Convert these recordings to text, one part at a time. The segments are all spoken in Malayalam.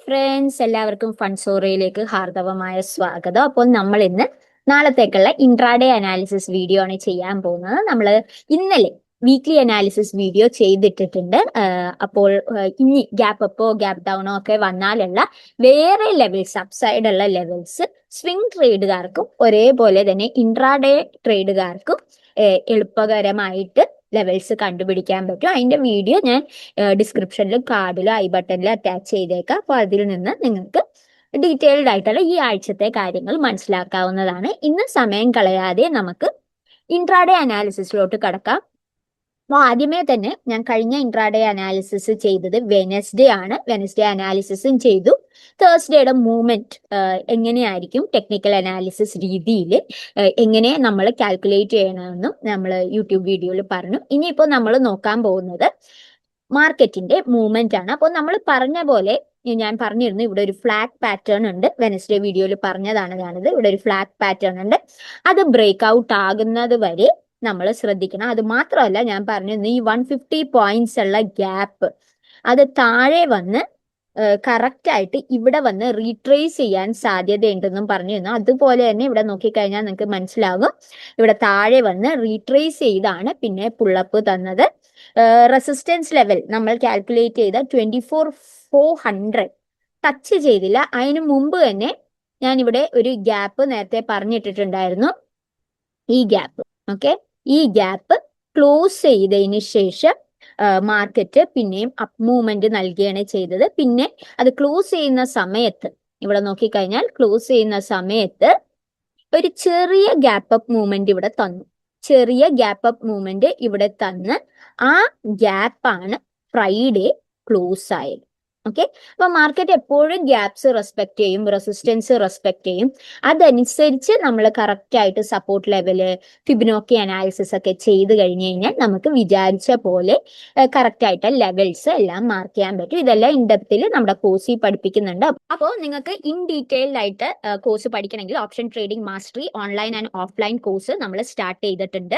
ഫ്രണ്ട്സ്, എല്ലാവർക്കും ഫൺസോറയിലേക്ക് ഹാർദവമായ സ്വാഗതം. അപ്പോൾ നമ്മൾ ഇന്ന് നാളത്തേക്കുള്ള ഇൻട്രാഡേ അനാലിസിസ് വീഡിയോ ആണ് ചെയ്യാൻ പോകുന്നത്. നമ്മൾ ഇന്നലെ വീക്ക്ലി അനാലിസിസ് വീഡിയോ ചെയ്തിട്ടിട്ടുണ്ട്. അപ്പോൾ ഇനി ഗ്യാപ്പ് അപ്പോ ഗ്യാപ്പ് ഡൗണോ ഒക്കെ വന്നാലുള്ള വേറെ ലെവൽസ്, അപ്സൈഡ് ഉള്ള ലെവൽസ് സ്വിംഗ് ട്രേഡുകാർക്കും ഒരേപോലെ തന്നെ ഇൻട്രാഡേ ട്രേഡുകാർക്കും എളുപ്പകരമായിട്ട് ലെവൽസ് കണ്ടുപിടിക്കാൻ പറ്റും. അതിന്റെ വീഡിയോ ഞാൻ ഡിസ്ക്രിപ്ഷനിലും കാർഡിലും ഐ ബട്ടണിലും അറ്റാച്ച് ചെയ്തേക്കാം. അപ്പോൾ അതിൽ നിന്ന് നിങ്ങൾക്ക് ഡീറ്റെയിൽഡ് ആയിട്ടുള്ള ഈ ആഴ്ചത്തെ കാര്യങ്ങൾ മനസ്സിലാക്കാവുന്നതാണ്. ഇന്ന് സമയം കളയാതെ നമുക്ക് ഇൻട്രാഡേ അനാലിസിസിലോട്ട് കടക്കാം. അപ്പോൾ ആദ്യമേ തന്നെ ഞാൻ കഴിഞ്ഞ ഇൻട്രാഡേ അനാലിസിസ് ചെയ്തത് വെനസ്ഡേ ആണ്. വെനസ്ഡേ അനാലിസിസും ചെയ്തു. തേഴ്സ്ഡേയുടെ മൂവ്മെന്റ് എങ്ങനെയായിരിക്കും ടെക്നിക്കൽ അനാലിസിസ് രീതിയിൽ എങ്ങനെ നമ്മൾ കാൽക്കുലേറ്റ് ചെയ്യണമെന്നും നമ്മൾ യൂട്യൂബ് വീഡിയോയിൽ പറഞ്ഞു. ഇനിയിപ്പോൾ നമ്മൾ നോക്കാൻ പോകുന്നത് മാർക്കറ്റിന്റെ മൂവ്മെന്റ് ആണ്. അപ്പോൾ നമ്മൾ പറഞ്ഞ പോലെ ഞാൻ പറഞ്ഞിരുന്നു, ഇവിടെ ഒരു ഫ്ലാഗ് പാറ്റേൺ ഉണ്ട്. വെനസ്ഡേ വീഡിയോയിൽ പറഞ്ഞതാണ് ഞാനിത്. ഇവിടെ ഒരു ഫ്ലാഗ് പാറ്റേൺ ഉണ്ട്. അത് ബ്രേക്ക് ഔട്ട് ആകുന്നത് വരെ നമ്മൾ ശ്രദ്ധിക്കണം. അത് മാത്രമല്ല, ഞാൻ പറഞ്ഞിരുന്നു ഈ 150 പോയിന്റ്സ് ഉള്ള ഗ്യാപ്പ് അത് താഴെ വന്ന് കറക്റ്റ് ആയിട്ട് ഇവിടെ വന്ന് റീട്രേസ് ചെയ്യാൻ സാധ്യതയുണ്ടെന്നും പറഞ്ഞിരുന്നു. അതുപോലെ തന്നെ ഇവിടെ നോക്കിക്കഴിഞ്ഞാൽ നിങ്ങൾക്ക് മനസ്സിലാകും, ഇവിടെ താഴെ വന്ന് റീട്രേസ് ചെയ്താണ് പിന്നെ പുള്ളപ്പ് തന്നത്. റെസിസ്റ്റൻസ് ലെവൽ നമ്മൾ കാൽക്കുലേറ്റ് ചെയ്ത 24,400 ടച്ച് ചെയ്തില്ല. അതിനു മുമ്പ് തന്നെ ഞാൻ ഇവിടെ ഒരു ഗ്യാപ്പ് നേരത്തെ പറഞ്ഞിട്ടിട്ടുണ്ടായിരുന്നു. ഈ ഗ്യാപ്പ് ഈ ഗ്യാപ്പ് ക്ലോസ് ചെയ്തതിന് ശേഷം മാർക്കറ്റ് പിന്നെയും അപ്പ് മൂവ്മെന്റ് നൽകുകയാണ് ചെയ്തത്. പിന്നെ അത് ക്ലോസ് ചെയ്യുന്ന സമയത്ത് ഇവിടെ നോക്കിക്കഴിഞ്ഞാൽ ക്ലോസ് ചെയ്യുന്ന സമയത്ത് ഒരു ചെറിയ ഗ്യാപ്പ് അപ്പ് മൂവ്മെന്റ് ഇവിടെ തന്നു. ചെറിയ ഗ്യാപ്പ് അപ്പ് മൂവ്മെന്റ് ഇവിടെ തന്ന് ആ ഗ്യാപ്പാണ് ഫ്രൈഡേ ക്ലോസ് ആയത്. അപ്പൊ മാർക്കറ്റ് എപ്പോഴും ഗ്യാപ്സ് റെസ്പെക്ട് ചെയ്യും, റെസിസ്റ്റൻസ് റെസ്പെക്ട് ചെയ്യും. അതനുസരിച്ച് നമ്മൾ കറക്റ്റ് ആയിട്ട് സപ്പോർട്ട് ലെവല്, ഫിബൊനാച്ചി അനാലിസിസ് ഒക്കെ ചെയ്ത് കഴിഞ്ഞു കഴിഞ്ഞാൽ നമുക്ക് വിചാരിച്ച പോലെ കറക്റ്റ് ആയിട്ട് ലെവൽസ് എല്ലാം മാർക്ക് ചെയ്യാൻ പറ്റും. ഇതെല്ലാം ഇൻഡെപ്തിൽ നമ്മുടെ കോഴ്സിൽ പഠിപ്പിക്കുന്നുണ്ട്. അപ്പോൾ നിങ്ങൾക്ക് ഇൻ ഡീറ്റെയിൽഡ് ആയിട്ട് കോഴ്സ് പഠിക്കണമെങ്കിൽ option trading mastery online and offline course നമ്മൾ സ്റ്റാർട്ട് ചെയ്തിട്ടുണ്ട്.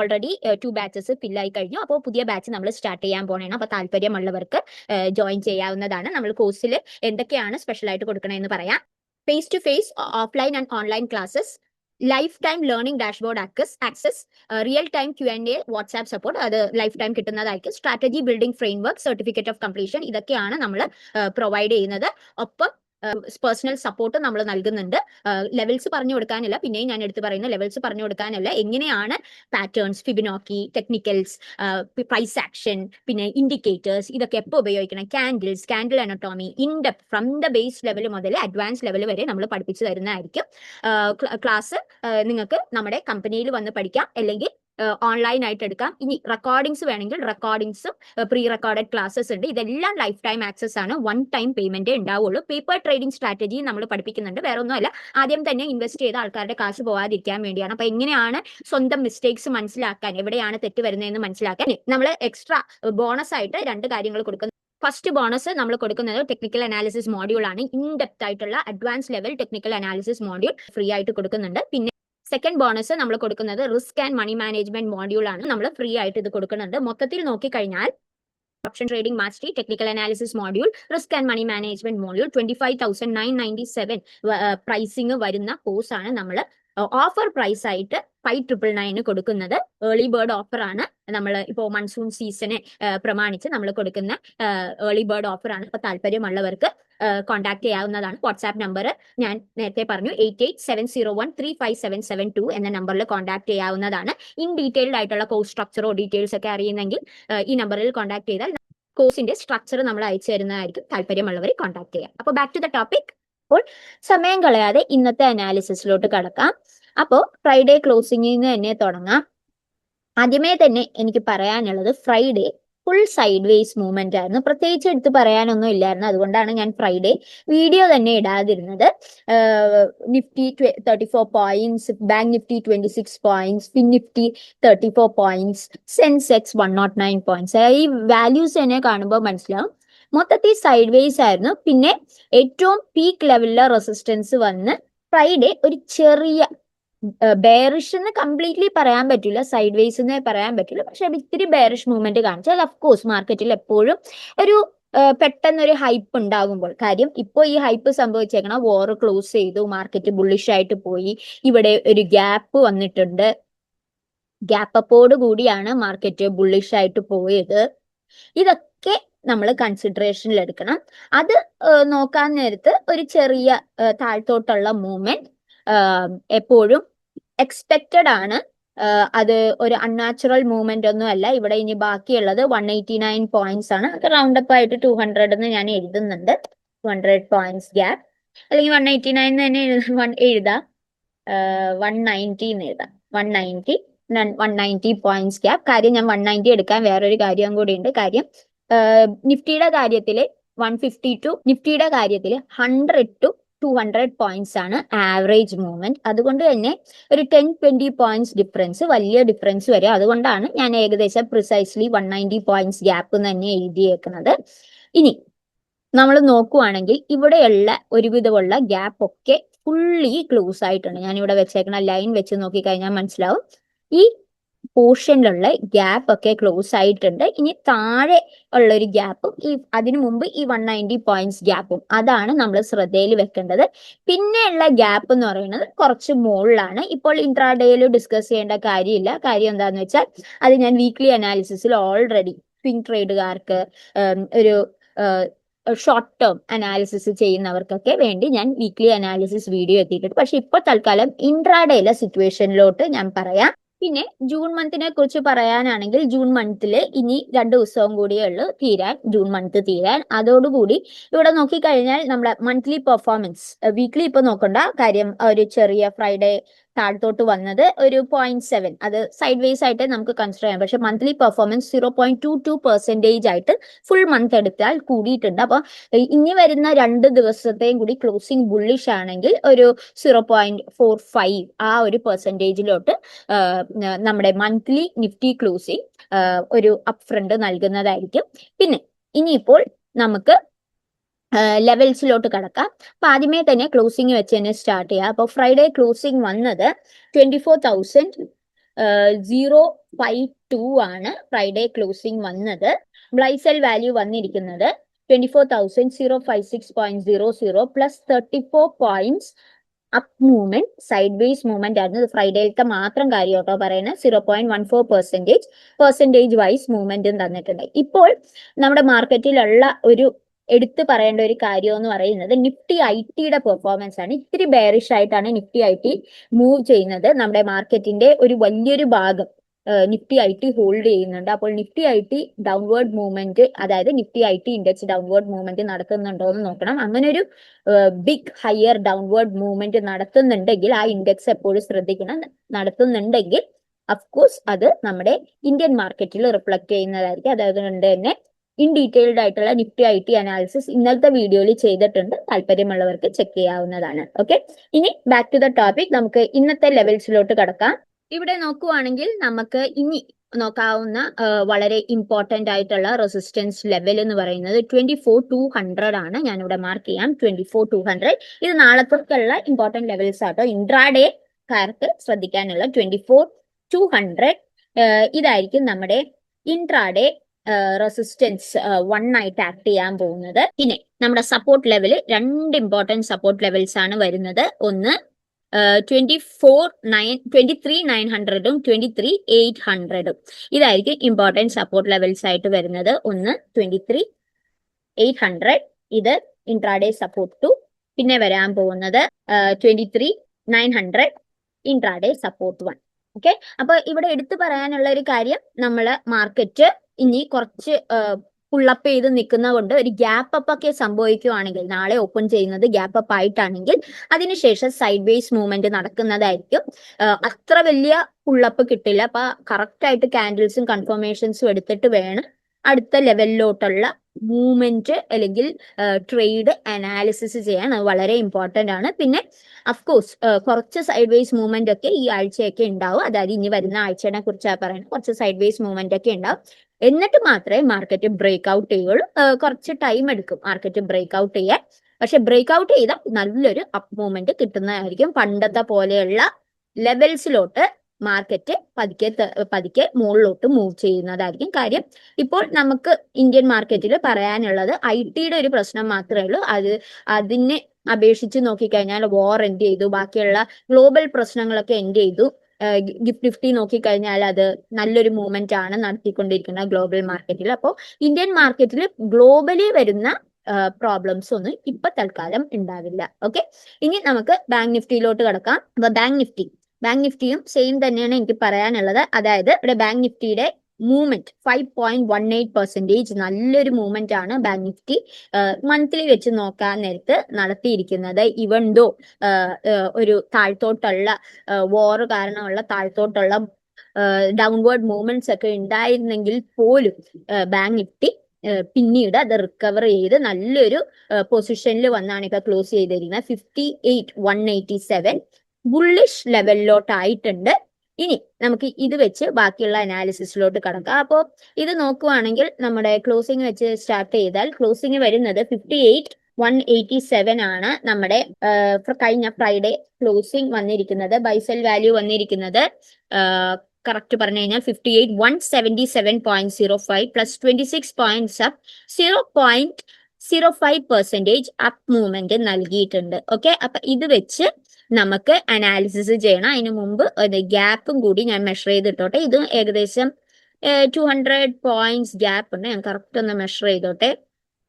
ഓൾറെഡി 2 ബാച്ചസ് ഫില്ലായി കഴിഞ്ഞു. അപ്പോൾ പുതിയ ബാച്ച് നമ്മൾ സ്റ്റാർട്ട് ചെയ്യാൻ പോകണം. അപ്പോൾ താല്പര്യമുള്ളവർക്ക് ജോയിൻ ചെയ്യാവുന്നതാണ്. നമ്മൾ കോഴ്സിൽ എന്തൊക്കെയാണ് സ്പെഷ്യൽ ആയിട്ട് കൊടുക്കണമെന്ന് പറയാം. Face to face offline and online classes, life time learning dashboard access, real time Q&A WhatsApp support, അത് ലൈഫ് ടൈം കിട്ടുന്നതായിരിക്കും. Strategy building framework, certificate of completion, ഇതൊക്കെയാണ് നമ്മൾ പ്രൊവൈഡ് ചെയ്യുന്നത്. ഒപ്പം പേഴ്സണൽ സപ്പോർട്ട് നമ്മൾ നൽകുന്നുണ്ട്. ലെവൽസ് പറഞ്ഞു കൊടുക്കാനല്ല, പിന്നെയും ഞാൻ എടുത്തു പറയുന്ന ലെവൽസ് പറഞ്ഞു കൊടുക്കാനല്ല, എങ്ങനെയാണ് patterns, Fibonacci, technicals, price action, പിന്നെ ഇൻഡിക്കേറ്റേഴ്സ്, ഇതൊക്കെ എപ്പോൾ ഉപയോഗിക്കണം, candles, candle anatomy, in depth from the base level മുതൽ അഡ്വാൻസ് ലെവൽ വരെ നമ്മൾ പഠിപ്പിച്ചു തരുന്നതായിരിക്കും. ക്ലാസ് നിങ്ങൾക്ക് നമ്മുടെ കമ്പനിയിൽ വന്ന് പഠിക്കാം, അല്ലെങ്കിൽ ഓൺലൈൻ ആയിട്ട് എടുക്കാം. ഇനി റെക്കോർഡിങ്സ് വേണമെങ്കിൽ റെക്കോർഡിങ്സും പ്രീ റെക്കോർഡഡ് ക്ലാസ്സസ് ഉണ്ട്. ഇതെല്ലാം ലൈഫ് ടൈം ആക്സസ് ആണ്. 1 ടൈം പേയ്മെന്റ് ഉണ്ടാവുള്ളൂ. പേപ്പർ ട്രേഡിംഗ് സ്ട്രാറ്റജി നമ്മൾ പഠിപ്പിക്കുന്നുണ്ട്. വേറെ ഒന്നുമല്ല, ആദ്യം തന്നെ ഇൻവെസ്റ്റ് ചെയ്ത ആൾക്കാരുടെ കാശ് പോവാതിരിക്കാൻ വേണ്ടിയാണ്. അപ്പൊ എങ്ങനെയാണ് സ്വന്തം മിസ്റ്റേക്സ് മനസ്സിലാക്കാൻ, എവിടെയാണ് തെറ്റ് വരുന്നതെന്ന് മനസ്സിലാക്കാൻ നമ്മൾ എക്സ്ട്രാ ബോണസ് ആയിട്ട് 2 കാര്യങ്ങൾ കൊടുക്കുന്നു. ഫസ്റ്റ് ബോണസ് നമ്മൾ കൊടുക്കുന്നത് ടെക്നിക്കൽ അനാലിസിസ് മോഡ്യൂൾ ആണ്. ഇൻഡെപ്ത് ആയിട്ടുള്ള advance level technical analysis module free ആയിട്ട് കൊടുക്കുന്നുണ്ട്. പിന്നെ സെക്കൻഡ് ബോണസ് നമ്മൾ കൊടുക്കുന്നത് risk and money management module ആണ്. നമ്മൾ ഫ്രീ ആയിട്ട് ഇത് കൊടുക്കുന്നുണ്ട്. മൊത്തത്തിൽ നോക്കിക്കഴിഞ്ഞാൽ option trading mastery, technical analysis module, risk and money management module 25,997 pricing വരുന്ന കോഴ്സ് ആണ് നമ്മൾ ഓഫർ പ്രൈസ് ആയിട്ട് 5,999 കൊടുക്കുന്നത്. ഏർലി ബേർഡ് ഓഫർ ആണ്. നമ്മൾ ഇപ്പോൾ മൺസൂൺ സീസണെ പ്രമാണിച്ച് നമ്മൾ കൊടുക്കുന്ന ഏർലി ബേർഡ് ഓഫർ ആണ്. അപ്പോൾ താല്പര്യമുള്ളവർക്ക് കോൺടാക്ട് ചെയ്യാവുന്നതാണ്. വാട്സ്ആപ്പ് നമ്പർ ഞാൻ നേരത്തെ പറഞ്ഞു, 8870135772 എന്ന നമ്പറിൽ കോൺടാക്ട് ചെയ്യാവുന്നതാണ്. ഇൻ ഡീറ്റെയിൽഡ് ആയിട്ടുള്ള കോഴ്സ് സ്ട്രക്ചറോ ഡീറ്റെയിൽസ് ഒക്കെ അറിയുന്നെങ്കിൽ ഈ നമ്പറിൽ കോൺടാക്ട് ചെയ്താൽ കോഴ്സിന്റെ സ്ട്രക്ചർ നമ്മൾ അയച്ചു തരുന്നതായിരിക്കും. താല്പര്യമുള്ളവർ കോൺടാക്ട് ചെയ്യാം. അപ്പോൾ ബാക്ക് ടു ദ ടോപ്പിക്. അപ്പോൾ സമയം കളയാതെ ഇന്നത്തെ അനാലിസിസിലോട്ട് കടക്കാം. അപ്പോൾ ഫ്രൈഡേ ക്ലോസിംഗിൽ നിന്ന് തന്നെ തുടങ്ങാം. ആദ്യമേ തന്നെ എനിക്ക് പറയാനുള്ളത്, Friday full side vase movement ആയിരുന്നു. പ്രത്യേകിച്ച് എടുത്ത് പറയാനൊന്നും ഇല്ലായിരുന്നു. അതുകൊണ്ടാണ് ഞാൻ ഫ്രൈഡേ വീഡിയോ തന്നെ ഇടാതിരുന്നത്. Nifty 34 points, bank Nifty 26 points, fin Nifty 34 points, Sensex 109 points. ഈ വാല്യൂസ് തന്നെ കാണുമ്പോൾ മനസ്സിലാവും മൊത്തത്തിൽ സൈഡ് വേസ് ആയിരുന്നു. പിന്നെ ഏറ്റവും പീക്ക് ലെവലിലെ റെസിസ്റ്റൻസ് വന്ന് ഫ്രൈഡേ ഒരു ചെറിയ ബെയറിഷ് എന്ന് കംപ്ലീറ്റ്ലി പറയാൻ പറ്റില്ല, സൈഡ് വേസ് എന്നേ പറയാൻ പറ്റില്ല, പക്ഷെ ഇത്തിരി ബെയറിഷ് മൂവ്മെന്റ് കാണിച്ചാൽ ഓഫ് കോഴ്സ് മാർക്കറ്റിൽ എപ്പോഴും ഒരു പെട്ടെന്നൊരു ഹൈപ്പ് ഉണ്ടാകുമ്പോൾ, കാര്യം ഇപ്പോൾ ഈ ഹൈപ്പ് സംഭവിച്ചേക്കണം, വോർ ക്ലോസ് ചെയ്തു, മാർക്കറ്റ് ബുള്ളിഷ് ആയിട്ട് പോയി, ഇവിടെ ഒരു ഗ്യാപ്പ് വന്നിട്ടുണ്ട്, ഗ്യാപ്പ് അപ്പോട് കൂടിയാണ് മാർക്കറ്റ് ബുള്ളിഷ് ആയിട്ട് പോയത്. ഇതൊക്കെ നമ്മൾ കൺസിഡറേഷനിൽ എടുക്കണം. അത് നോക്കാൻ നേരത്ത് ഒരു ചെറിയ താഴ്ത്തോട്ടുള്ള മൂവ്മെന്റ് എപ്പോഴും എക്സ്പെക്റ്റഡ് ആണ്. അത് ഒരു അൺനാച്ചുറൽ മൂവ്മെന്റ് ഒന്നും അല്ല. ഇവിടെ ഇനി ബാക്കിയുള്ളത് 189 പോയിന്റ്സ് ആണ്. റൗണ്ട് അപ്പ് ആയിട്ട് 200 എന്ന് ഞാൻ എഴുതുന്നുണ്ട്. 200 പോയിന്റ്സ് ഗ്യാപ്പ്, അല്ലെങ്കിൽ 189 തന്നെ എഴുതാം, 190 എന്ന് എഴുതാം. 190 പോയിന്റ്സ് ഗ്യാപ്പ്. കാര്യം ഞാൻ 190 എടുക്കാൻ വേറൊരു കാര്യം കൂടി ഉണ്ട്. കാര്യം നിഫ്റ്റിയുടെ കാര്യത്തില് 150 ടു നിഫ്റ്റിയുടെ കാര്യത്തിൽ 100 ടു 200 പോയിന്റ്സ് ആണ് ആവറേജ് മൂവ്മെന്റ്. അതുകൊണ്ട് തന്നെ ഒരു 10-20 പോയിന്റ്സ് ഡിഫറൻസ്, വലിയ ഡിഫറൻസ് വരും. അതുകൊണ്ടാണ് ഞാൻ ഏകദേശം പ്രിസൈസ്ലി 190 പോയിന്റ്സ് ഗ്യാപ്പ് തന്നെ എഴുതിയേക്കുന്നത്. ഇനി നമ്മൾ നോക്കുവാണെങ്കിൽ ഇവിടെയുള്ള ഒരുവിധമുള്ള ഗ്യാപ്പ് ഒക്കെ ഫുള്ളി ക്ലോസ് ആയിട്ടുണ്ട്. ഞാനിവിടെ വെച്ചേക്കുന്ന ലൈൻ വെച്ച് നോക്കിക്കഴിഞ്ഞാൽ മനസ്സിലാവും ഈ പോർഷനിലുള്ള ഗ്യാപ്പ് ഒക്കെ ക്ലോസ് ആയിട്ടുണ്ട്. ഇനി താഴെ ഉള്ള ഒരു ഗ്യാപ്പും അതിനു മുമ്പ് ഈ 190 പോയിന്റ്സ് ഗ്യാപ്പും, അതാണ് നമ്മൾ ശ്രദ്ധയിൽ വെക്കേണ്ടത്. പിന്നെയുള്ള ഗ്യാപ്പ് എന്ന് പറയുന്നത് കുറച്ച് മുകളിലാണ്. ഇപ്പോൾ ഇൻട്രാഡേയിൽ ഡിസ്കസ് ചെയ്യേണ്ട കാര്യമില്ല. കാര്യം എന്താന്ന് വെച്ചാൽ അത് ഞാൻ വീക്ക്ലി അനാലിസിസിൽ ഓൾറെഡി സ്വിംഗ് ട്രേഡുകാർക്ക് ഒരു ഷോർട്ട് ടേം അനാലിസിസ് ചെയ്യുന്നവർക്കൊക്കെ വേണ്ടി ഞാൻ വീക്ക്ലി അനാലിസിസ് വീഡിയോ എത്തിയിട്ടുണ്ട്. പക്ഷെ ഇപ്പോൾ തൽക്കാലം ഇൻട്രാഡേയിലെ സിറ്റുവേഷനിലോട്ട് ഞാൻ പറയാം. പിന്നെ ജൂൺ മന്തിനെ കുറിച്ച് പറയാനാണെങ്കിൽ ജൂൺ മന്തില് ഇനി 2 ദിവസവും കൂടിയേ ഉള്ളൂ തീരാൻ, ജൂൺ മന്ത് തീരാൻ. അതോടുകൂടി ഇവിടെ നോക്കിക്കഴിഞ്ഞാൽ നമ്മുടെ മന്ത്ലി പെർഫോമൻസ്, വീക്ക്ലി ഇപ്പൊ നോക്കണ്ട, കാര്യം ഒരു ചെറിയ ഫ്രൈഡേ താഴത്തോട്ട് വന്നത് ഒരു 0.7, അത് സൈഡ് വേസ് ആയിട്ട് നമുക്ക് കൺസിഡർ ചെയ്യാം. പക്ഷെ മന്ത്ലി പെർഫോമൻസ് 0.22% ആയിട്ട് ഫുൾ മന്ത് എടുത്താൽ കൂടിയിട്ടുണ്ട്. അപ്പൊ ഇനി വരുന്ന 2 ദിവസത്തെയും കൂടി ക്ലോസിംഗ് ബുള്ളിഷ് ആണെങ്കിൽ ഒരു 0.45 ആ ഒരു പെർസെൻറ്റേജിലോട്ട് നമ്മുടെ മന്ത്ലി നിഫ്റ്റി ക്ലോസിംഗ് ഒരു അപ് ഫ്രണ്ട് നൽകുന്നതായിരിക്കും. പിന്നെ ഇനിയിപ്പോൾ നമുക്ക് ലെവൽസിലോട്ട് കടക്കാം. അപ്പൊ ആദ്യമേ തന്നെ ക്ലോസിംഗ് വെച്ച് തന്നെ സ്റ്റാർട്ട് ചെയ്യാം. അപ്പോൾ ഫ്രൈഡേ ക്ലോസിംഗ് വന്നത് 24,052 ആണ് ഫ്രൈഡേ ക്ലോസിംഗ് വന്നത്. ബ്ലൈസെൽ വാല്യൂ വന്നിരിക്കുന്നത് 24,056.00 plus 34 points up movement, side vase movement ആയിരുന്നു. ഇത് ഫ്രൈഡേയിലത്തെ മാത്രം കാര്യം കേട്ടോ പറയുന്നത്. 0.14% പെർസെൻറ്റേജ് വൈസ് മൂവ്മെന്റും തന്നിട്ടുണ്ട്. ഇപ്പോൾ നമ്മുടെ മാർക്കറ്റിലുള്ള ഒരു എടുത്തു പറയേണ്ട ഒരു കാര്യം എന്ന് പറയുന്നത് നിഫ്റ്റി ഐ.ടിയുടെ പെർഫോമൻസ് ആണ്. ഇത്തിരി ബെയറിഷ് ആയിട്ടാണ് നിഫ്റ്റി ഐ.ടി മൂവ് ചെയ്യുന്നത്. നമ്മുടെ മാർക്കറ്റിന്റെ ഒരു വലിയൊരു ഭാഗം നിഫ്റ്റി ഐ.ടി ഹോൾഡ് ചെയ്യുന്നുണ്ട്. അപ്പോൾ നിഫ്റ്റി ഐ.ടി ഡൗൺവേർഡ് മൂവ്മെന്റ്, അതായത് Nifty IT index downward movement നടത്തുന്നുണ്ടോ എന്ന് നോക്കണം. അങ്ങനെ ഒരു ബിഗ് ഹയർ ഡൗൺവേർഡ് മൂവ്മെന്റ് നടത്തുന്നുണ്ടെങ്കിൽ ആ ഇൻഡെക്സ് എപ്പോഴും ശ്രദ്ധിക്കണം. നടത്തുന്നുണ്ടെങ്കിൽ അഫ്കോഴ്സ് അത് നമ്മുടെ ഇന്ത്യൻ മാർക്കറ്റിൽ റിഫ്ലക്ട് ചെയ്യുന്നതായിരിക്കും. അതുകൊണ്ട് തന്നെ ഇൻ ഡീറ്റെയിൽഡ് ആയിട്ടുള്ള നിഫ്റ്റി ഐ.ടി അനാലിസിസ് ഇന്നലത്തെ വീഡിയോയിൽ ചെയ്തിട്ടുണ്ട്. താല്പര്യമുള്ളവർക്ക് ചെക്ക് ചെയ്യാവുന്നതാണ്. ഓക്കെ, ഇനി ബാക്ക് ടു ദ ടോപ്പിക്, നമുക്ക് ഇന്നത്തെ ലെവൽസിലോട്ട് കടക്കാം. ഇവിടെ നോക്കുവാണെങ്കിൽ നമുക്ക് ഇനി നോക്കാവുന്ന വളരെ ഇമ്പോർട്ടന്റ് ആയിട്ടുള്ള റെസിസ്റ്റൻസ് ലെവൽ എന്ന് പറയുന്നത് 24,200 ആണ്. ഞാനിവിടെ മാർക്ക് ചെയ്യാം 24,200. ഇത് നാളത്തേക്കുള്ള ഇമ്പോർട്ടന്റ് ലെവൽസ് ആട്ടോ. ഇൻട്രാഡേ കാർക്ക് ശ്രദ്ധിക്കാനുള്ള 24,200 ഇതായിരിക്കും നമ്മുടെ ഇൻട്രാഡേ റെസിസ്റ്റൻസ് 1 ആയിട്ട് ആക്ട് ചെയ്യാൻ പോകുന്നത്. പിന്നെ നമ്മുടെ support level 2 important support levels ആണ് വരുന്നത്. ഒന്ന് 23,900ഉം 23,800ഉം ഇതായിരിക്കും ഇമ്പോർട്ടന്റ് സപ്പോർട്ട് ലെവൽസ് ആയിട്ട് വരുന്നത്. ഒന്ന് 23,800, ഇത് ഇൻട്രാഡേ സപ്പോർട്ട് 2. പിന്നെ വരാൻ പോകുന്നത് 23,900 ഇൻട്രാഡേ സപ്പോർട്ട് 1. ഓക്കെ, അപ്പൊ ഇവിടെ എടുത്തു പറയാനുള്ള ഒരു കാര്യം, നമ്മള് മാർക്കറ്റ് ഇനി കുറച്ച് പുള്ളപ്പ് ചെയ്ത് നിൽക്കുന്ന കൊണ്ട് ഒരു ഗ്യാപ്പ് അപ്പ് ഒക്കെ സംഭവിക്കുകയാണെങ്കിൽ, നാളെ ഓപ്പൺ ചെയ്യുന്നത് ഗ്യാപ്പ് അപ്പ് ആയിട്ടാണെങ്കിൽ അതിനുശേഷം സൈഡ് വേസ് മൂവ്മെന്റ് നടക്കുന്നതായിരിക്കും. അത്ര വലിയ പുള്ളപ്പ് കിട്ടില്ല. അപ്പൊ കറക്റ്റ് ആയിട്ട് കാൻഡിൽസും കൺഫർമേഷൻസും എടുത്തിട്ട് വേണം അടുത്ത ലെവലിലോട്ടുള്ള മൂവ്മെന്റ് അല്ലെങ്കിൽ ട്രേഡ് അനാലിസിസ് ചെയ്യാൻ. അത് വളരെ ഇമ്പോർട്ടന്റ് ആണ്. പിന്നെ അഫ്കോഴ്സ് കുറച്ച് സൈഡ് വേസ് മൂവ്മെന്റ് ഒക്കെ ഈ ആഴ്ചയൊക്കെ ഉണ്ടാവും. അതായത് ഇനി വരുന്ന ആഴ്ചയെ കുറിച്ചാണ് പറയുന്നത്. കുറച്ച് സൈഡ് വേസ് മൂവ്മെന്റ് ഒക്കെ ഉണ്ടാവും. എന്നിട്ട് മാത്രമേ മാർക്കറ്റ് ബ്രേക്ക് ഔട്ട് ചെയ്യുള്ളൂ. കുറച്ച് ടൈം എടുക്കും മാർക്കറ്റ് ബ്രേക്ക് ഔട്ട് ചെയ്യാൻ. പക്ഷെ ബ്രേക്ക് ഔട്ട് ചെയ്താൽ നല്ലൊരു അപ്പ് മൂവ്മെന്റ് കിട്ടുന്നതായിരിക്കും. പണ്ടത്തെ പോലെയുള്ള ലെവൽസിലോട്ട് മാർക്കറ്റ് പതുക്കെ മുകളിലോട്ട് മൂവ് ചെയ്യുന്നതായിരിക്കും. കാര്യം ഇപ്പോൾ നമുക്ക് ഇന്ത്യൻ മാർക്കറ്റിൽ പറയാനുള്ളത് ഐ.ടിയുടെ ഒരു പ്രശ്നം മാത്രമേ ഉള്ളൂ. അതിനെ അപേക്ഷിച്ച് നോക്കിക്കഴിഞ്ഞാൽ വാർ എൻഡ് ചെയ്തു, ബാക്കിയുള്ള ഗ്ലോബൽ പ്രശ്നങ്ങളൊക്കെ എൻഡ് ചെയ്തു. ഗിഫ്റ്റ് നിഫ്റ്റി നോക്കിക്കഴിഞ്ഞാൽ അത് നല്ലൊരു മൂവ്മെന്റ് ആണ് നടത്തിക്കൊണ്ടിരിക്കുന്നത് ഗ്ലോബൽ മാർക്കറ്റിൽ. അപ്പോൾ ഇന്ത്യൻ മാർക്കറ്റിൽ ഗ്ലോബലി വരുന്ന പ്രോബ്ലംസ് ഒന്നും ഇപ്പൊ തൽക്കാലം ഉണ്ടാവില്ല. ഓക്കെ, ഇനി നമുക്ക് ബാങ്ക് നിഫ്റ്റിയിലോട്ട് കിടക്കാം. അപ്പൊ ബാങ്ക് നിഫ്റ്റിയും സെയിം തന്നെയാണ് എനിക്ക് പറയാനുള്ളത്. അതായത് ഇവിടെ ബാങ്ക് നിഫ്റ്റിയുടെ മൂവ്മെന്റ് 5.18% നല്ലൊരു മൂവ്മെന്റ് ആണ് ബാങ്ക് നിഫ്റ്റി മന്ത്ലി വെച്ച് നോക്കാൻ നേരത്ത് നടത്തിയിരിക്കുന്നത്. ഇവൻ ദോ ഒരു താഴ്ത്തോട്ടുള്ള വാർ കാരണമുള്ള താഴ്ത്തോട്ടുള്ള ഡൗൺവേർഡ് മൂവ്മെന്റ്സ് ഒക്കെ ഉണ്ടായിരുന്നെങ്കിൽ പോലും ബാങ്ക് നിഫ്റ്റി പിന്നീട് അത് റിക്കവർ ചെയ്ത് നല്ലൊരു പൊസിഷനിൽ വന്നാണ് ഇപ്പൊ ക്ലോസ് ചെയ്തിരിക്കുന്നത്. 58,187 ബുള്ളിഷ് ലെവലിലോട്ടായിട്ടുണ്ട്. ഇനി നമുക്ക് ഇത് വെച്ച് ബാക്കിയുള്ള അനാലിസിസിലോട്ട് കടക്കാം. അപ്പോൾ ഇത് നോക്കുവാണെങ്കിൽ നമ്മുടെ ക്ലോസിംഗ് വെച്ച് സ്റ്റാർട്ട് ചെയ്താൽ ക്ലോസിംഗ് വരുന്നത് 58,187 ആണ് നമ്മുടെ കഴിഞ്ഞ ഫ്രൈഡേ ക്ലോസിംഗ് വന്നിരിക്കുന്നത്. ബൈസെൽ വാല്യൂ വന്നിരിക്കുന്നത് കറക്റ്റ് പറഞ്ഞു കഴിഞ്ഞാൽ 58,177.05 plus 26 points up 0.05% up movement നൽകിയിട്ടുണ്ട്. ഓക്കെ, അപ്പൊ ഇത് വെച്ച് നമുക്ക് അനാലിസിസ് ചെയ്യണം. അതിന് മുമ്പ് ഗ്യാപ്പും കൂടി ഞാൻ മെഷർ ചെയ്തിട്ടോട്ടെ. ഇത് ഏകദേശം 200 പോയിന്റ്സ് ഗ്യാപ്പ് ഉണ്ട്. ഞാൻ കറക്റ്റ് ഒന്ന് മെഷർ ചെയ്തോട്ടെ.